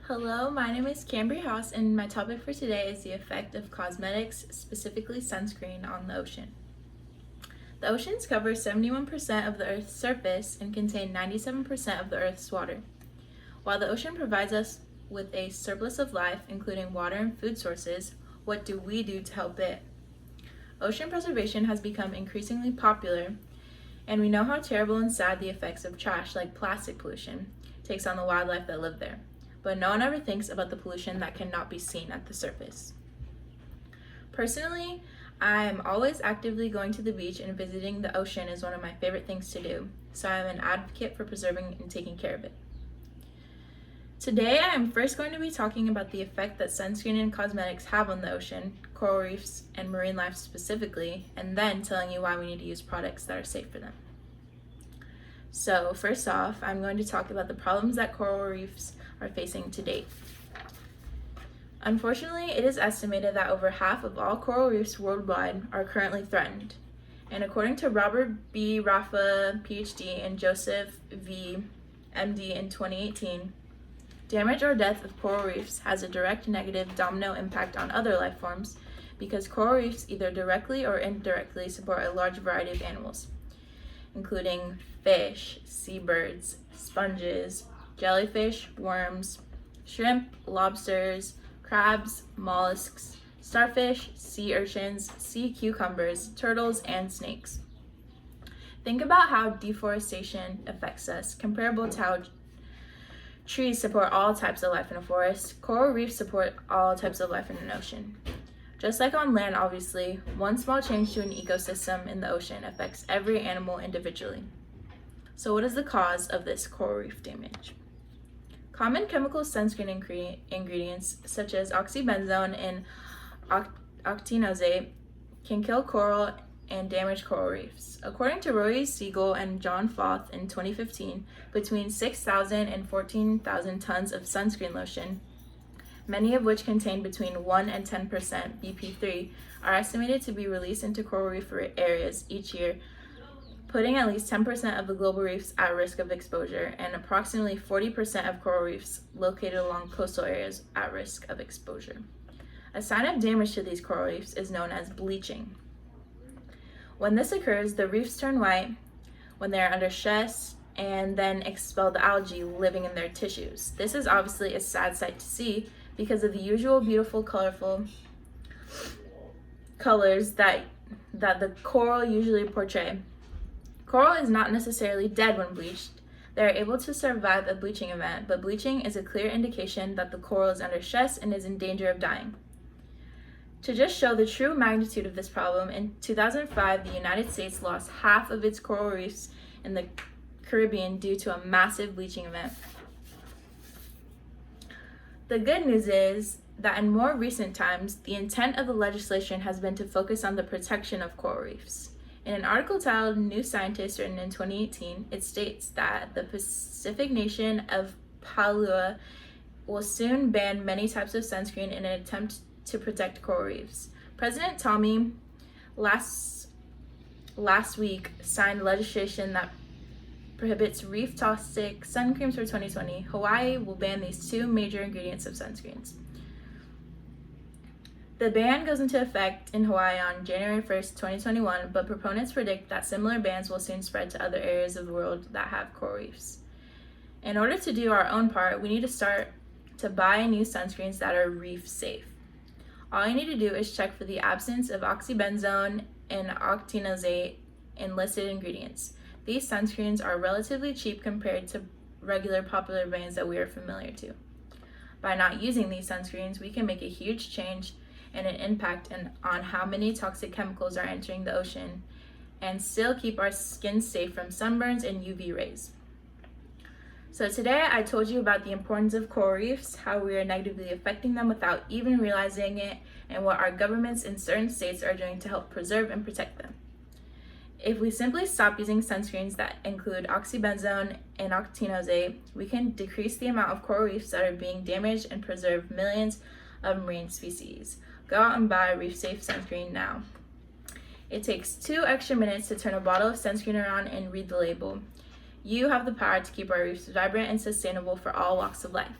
Hello, my name is Cambry Haas, and my topic for today is the effect of cosmetics, specifically sunscreen, on the ocean. The oceans cover 71% of the Earth's surface and contain 97% of the Earth's water. While the ocean provides us with a surplus of life, including water and food sources, what do we do to help it? Ocean preservation has become increasingly popular, and we know how terrible and sad the effects of trash like plastic pollution takes on the wildlife that live there. But no one ever thinks about the pollution that cannot be seen at the surface. Personally, I'm always actively going to the beach, and visiting the ocean is one of my favorite things to do, so I'm an advocate for preserving and taking care of it. Today, I am first going to be talking about the effect that sunscreen and cosmetics have on the ocean, coral reefs, and marine life specifically, and then telling you why we need to use products that are safe for them. So first off, I'm going to talk about the problems that coral reefs are facing to date. Unfortunately, it is estimated that over half of all coral reefs worldwide are currently threatened. And according to Robert B. Raffa, PhD, and Joseph V. MD in 2018, damage or death of coral reefs has a direct negative domino impact on other life forms because coral reefs either directly or indirectly support a large variety of animals, including fish, seabirds, sponges, jellyfish, worms, shrimp, lobsters, crabs, mollusks, starfish, sea urchins, sea cucumbers, turtles, and snakes. Think about how deforestation affects us, comparable to how trees support all types of life in a forest. Coral reefs support all types of life in an ocean. Just like on land, obviously, one small change to an ecosystem in the ocean affects every animal individually. So what is the cause of this coral reef damage? Common chemical sunscreen ingredients such as oxybenzone and octinoxate can kill coral and damage coral reefs. According to Rory Siegel and John Foth in 2015, between 6,000 and 14,000 tons of sunscreen lotion, many of which contain between 1 and 10% BP3, are estimated to be released into coral reef areas each year, putting at least 10% of the global reefs at risk of exposure and approximately 40% of coral reefs located along coastal areas at risk of exposure. A sign of damage to these coral reefs is known as bleaching. When this occurs, the reefs turn white when they are under stress and then expel the algae living in their tissues. This is obviously a sad sight to see because of the usual beautiful, colorful colors that the coral usually portray. Coral is not necessarily dead when bleached. They are able to survive a bleaching event, but bleaching is a clear indication that the coral is under stress and is in danger of dying. To just show the true magnitude of this problem, in 2005, the United States lost half of its coral reefs in the Caribbean due to a massive bleaching event. The good news is that in more recent times, the intent of the legislation has been to focus on the protection of coral reefs. In an article titled New Scientist, written in 2018, it states that the Pacific nation of Palau will soon ban many types of sunscreen in an attempt to protect coral reefs. President Tommy last week signed legislation that prohibits reef toxic sun creams for 2020. Hawaii will ban these two major ingredients of sunscreens. The ban goes into effect in Hawaii on January 1st, 2021, but proponents predict that similar bans will soon spread to other areas of the world that have coral reefs. In order to do our own part, we need to start to buy new sunscreens that are reef safe. All you need to do is check for the absence of oxybenzone and octinoxate in listed ingredients. These sunscreens are relatively cheap compared to regular popular brands that we are familiar to. By not using these sunscreens, we can make a huge change and an impact on how many toxic chemicals are entering the ocean and still keep our skin safe from sunburns and UV rays. So today I told you about the importance of coral reefs, how we are negatively affecting them without even realizing it, and what our governments in certain states are doing to help preserve and protect them. If we simply stop using sunscreens that include oxybenzone and octinoxate, we can decrease the amount of coral reefs that are being damaged and preserve millions of marine species. Go out and buy reef-safe sunscreen now. It takes 2 extra minutes to turn a bottle of sunscreen around and read the label. You have the power to keep our reefs vibrant and sustainable for all walks of life.